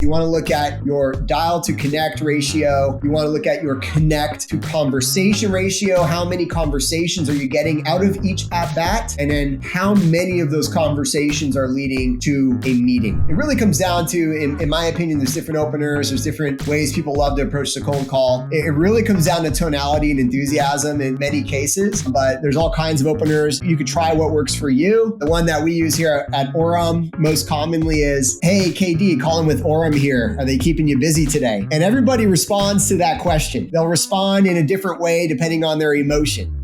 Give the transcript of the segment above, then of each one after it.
You want to look at your dial to connect ratio. You want to look at your connect to conversation ratio. How many conversations are you getting out of each at bat? And then how many of those conversations are leading to a meeting? It really comes down to, in my opinion, there's different openers, there's different ways people love to approach the cold call. It really comes down to tonality and enthusiasm in many cases, but there's all kinds of openers. You could try what works for you. The one that we use here at Orum most commonly is, hey, KD, Colin with Orum here. Are they keeping you busy today? And everybody responds to that question. They'll respond in a different way depending on their emotion.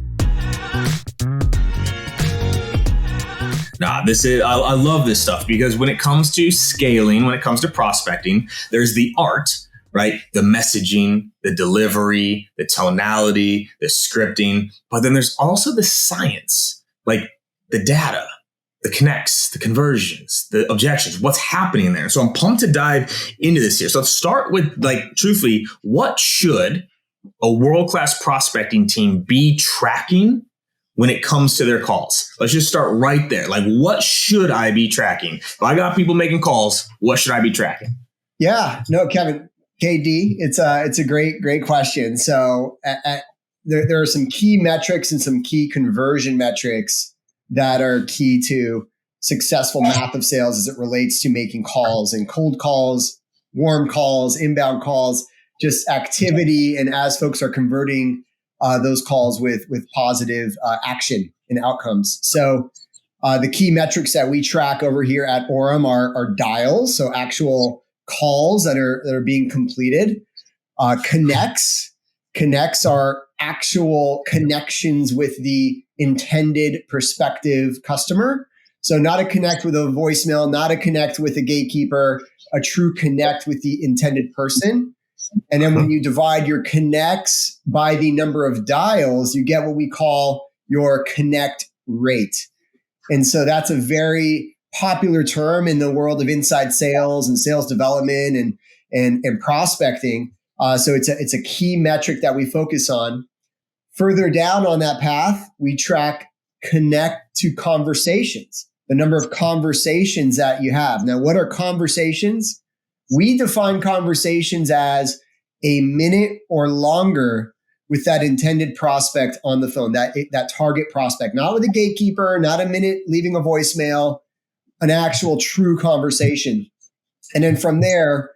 I love this stuff because when it comes to scaling, when it comes to prospecting, there's the art, right? The messaging, the delivery, the tonality, the scripting, but then there's also the science, like the data, the connects, the conversions, the objections, what's happening there. So I'm pumped to dive into this here. So let's start with, truthfully, what should a world-class prospecting team be tracking when it comes to their calls? Let's just start right there. What should I be tracking? If I got people making calls, what should I be tracking? Yeah, no, Kevin, KD, it's a great question. So there are some key metrics and some key conversion metrics that are key to successful math of sales as it relates to making calls and cold calls, warm calls, inbound calls, just activity. And as folks are converting those calls with positive action and outcomes. So the key metrics that we track over here at Orum are dials, so actual calls that are being completed. Connects are actual connections with the intended prospective customer. So not a connect with a voicemail, not a connect with a gatekeeper, a true connect with the intended person. And then when you divide your connects by the number of dials, you get what we call your connect rate. And so that's a very popular term in the world of inside sales and sales development and prospecting. So it's a key metric that we focus on. Further down on that path, we track connect to conversations, the number of conversations that you have. Now, what are conversations? We define conversations as a minute or longer with that intended prospect on the phone, that target prospect, not with a gatekeeper, not a minute leaving a voicemail, an actual true conversation. And then from there,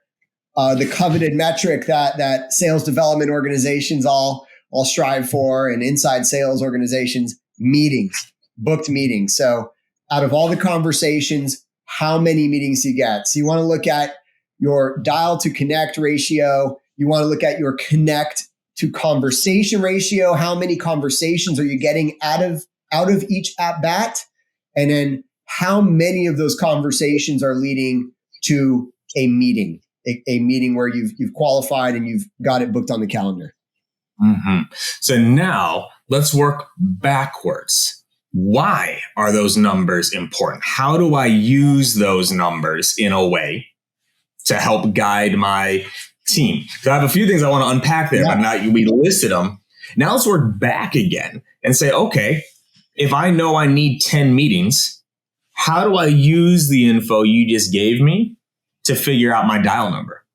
the coveted metric that sales development organizations all strive for, and inside sales organizations, meetings, booked meetings. So out of all the conversations, how many meetings do you get? So you want to look at your dial to connect ratio. You want to look at your connect to conversation ratio. How many conversations are you getting out of each at bat? And then how many of those conversations are leading to a meeting, a meeting where you've qualified and you've got it booked on the calendar. Mm-hmm. So now let's work backwards. Why are those numbers important? How do I use those numbers in a way to help guide my team? So I have a few things I want to unpack there, but now we listed them. Now let's work back again and say, okay, if I know I need 10 meetings, how do I use the info you just gave me to figure out my dial number?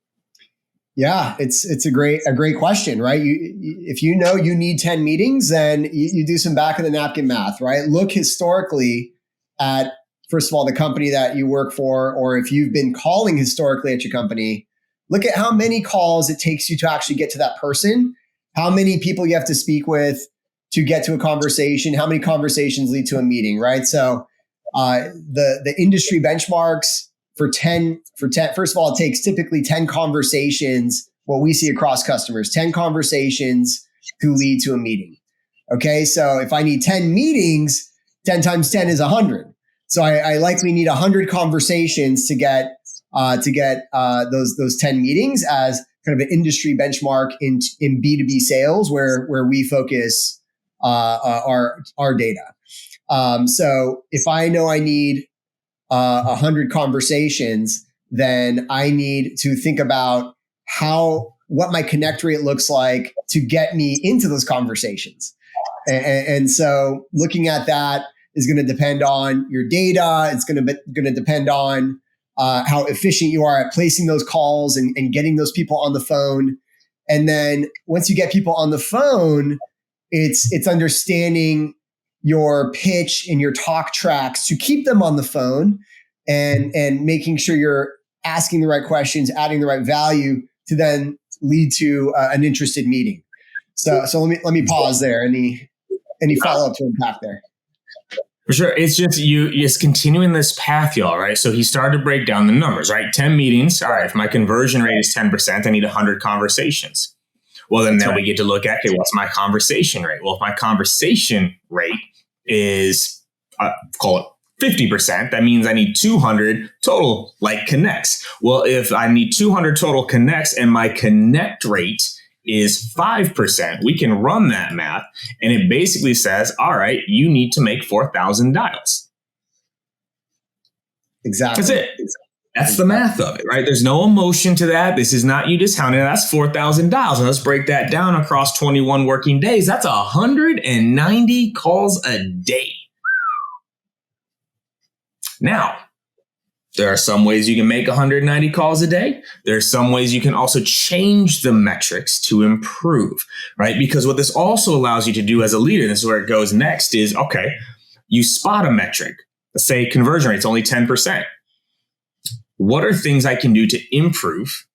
Yeah, it's a great question, right? If you know you need 10 meetings, then you do some back of the napkin math, right? Look historically at, first of all, the company that you work for, or if you've been calling historically at your company, look at how many calls it takes you to actually get to that person, how many people you have to speak with to get to a conversation, how many conversations lead to a meeting, right? So the industry benchmarks for 10, first of all, it takes typically 10 conversations, what we see across customers, 10 conversations to lead to a meeting. Okay. So if I need 10 meetings, 10 times 10 is 100. So I likely need 100 conversations to get those 10 meetings as kind of an industry benchmark in B2B sales where we focus our data. So if I know I need 100 conversations, then I need to think about what my connect rate looks like to get me into those conversations. And so looking at that is going to depend on your data. It's going to depend on how efficient you are at placing those calls and getting those people on the phone. And then once you get people on the phone, it's understanding your pitch and your talk tracks to keep them on the phone and making sure you're asking the right questions, adding the right value to then lead to an interested meeting. So let me pause there. Any follow up to unpack there? For sure. It's just it's continuing this path, y'all, right? So he started to break down the numbers, right? 10 meetings. All right, if my conversion rate is 10%, I need 100 conversations. Well, then we get to look at, okay, what's my conversation rate? Well, if my conversation rate is, call it 50%, that means I need 200 total connects. Well, if I need 200 total connects and my connect rate is 5%, we can run that math, and it basically says, all right, you need to make 4,000 dials. Exactly. That's it. That's the math of it, right? There's no emotion to that. This is not you discounting it. That's 4,000 dials. And let's break that down across 21 working days. That's 190 calls a day. Now, there are some ways you can make 190 calls a day. There are some ways you can also change the metrics to improve, right? Because what this also allows you to do as a leader, and this is where it goes next, is, okay, you spot a metric. Let's say conversion rate's only 10%. What are things I can do to improve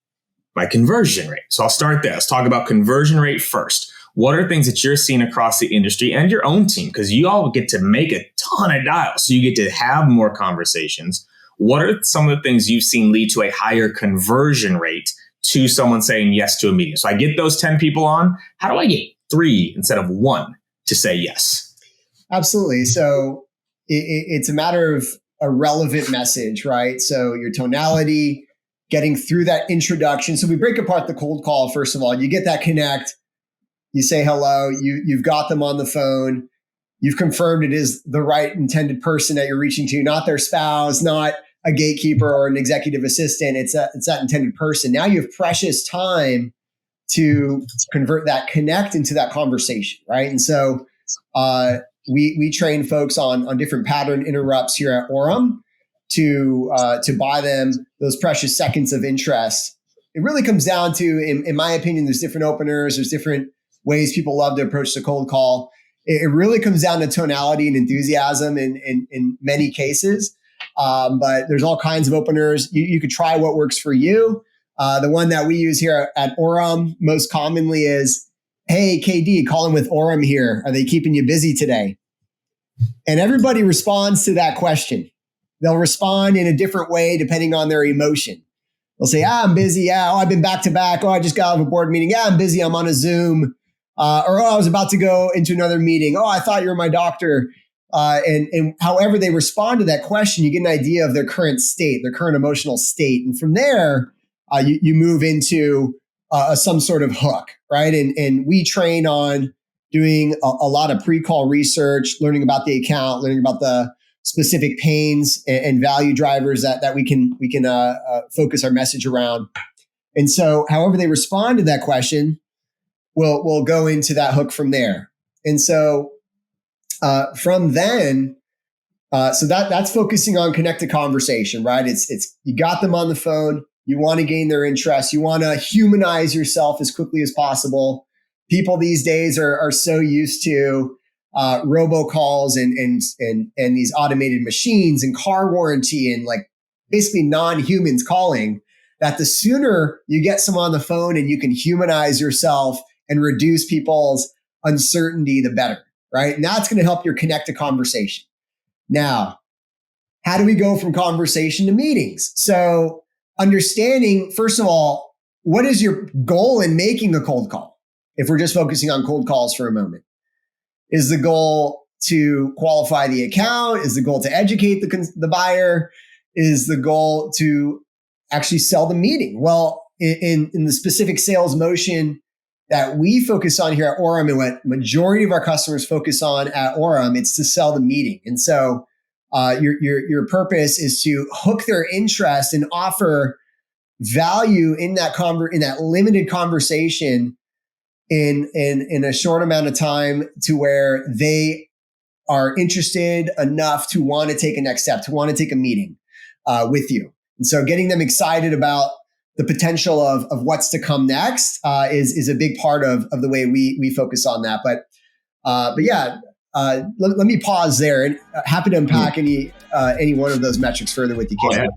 my conversion rate? So I'll start there. Let's talk about conversion rate first. What are things that you're seeing across the industry and your own team? Because you all get to make a ton of dials. So you get to have more conversations. What are some of the things you've seen lead to a higher conversion rate to someone saying yes to a meeting? So I get those 10 people on. How do I get 3 instead of 1 to say yes? Absolutely. So it's a matter of a relevant message, right? So your tonality, getting through that introduction. So we break apart the cold call. First of all, you get that connect, you say hello, you've got them on the phone. You've confirmed it is the right intended person that you're reaching to, not their spouse, not a gatekeeper or an executive assistant. It's that intended person. Now you have precious time to convert that connect into that conversation, right? And so we train folks on different pattern interrupts here at Orum to buy them those precious seconds of interest. It really comes down to, in my opinion, there's different openers, there's different ways people love to approach the cold call. It really comes down to tonality and enthusiasm in many cases. But there's all kinds of openers. You could try what works for you. The one that we use here at Orum most commonly is, hey, KD, Colin with Orum here. Are they keeping you busy today? And everybody responds to that question. They'll respond in a different way depending on their emotion. They'll say, I'm busy. Yeah, I've been back to back. I just got out of a board meeting. Yeah, I'm busy. I'm on a Zoom. Or I was about to go into another meeting. I thought you were my doctor. And however they respond to that question, you get an idea of their current state, their current emotional state. And from there, you move into some sort of hook, right? And we train on doing a lot of pre-call research, learning about the account, learning about the specific pains and value drivers that we can focus our message around. And so however they respond to that question, we'll go into that hook from there. And so from then, so that's focusing on connected conversation, right? It's you got them on the phone. You want to gain their interest. You want to humanize yourself as quickly as possible. People these days are so used to robocalls and these automated machines and car warranty and basically non-humans calling, that the sooner you get someone on the phone and you can humanize yourself and reduce people's uncertainty, the better, right? And that's going to help your connect to conversation. Now, how do we go from conversation to meetings? So understanding, first of all, what is your goal in making a cold call? If we're just focusing on cold calls for a moment, is the goal to qualify the account? Is the goal to educate the buyer? Is the goal to actually sell the meeting? Well, in the specific sales motion that we focus on here at Orum and what majority of our customers focus on at Orum, it's to sell the meeting. And so your purpose is to hook their interest and offer value in that limited conversation in a short amount of time to where they are interested enough to want to take a next step, to want to take a meeting with you. And so getting them excited about the potential of what's to come next is a big part of the way we focus on that. But yeah, let me pause there, and happy to unpack any one of those metrics further with you, Kate.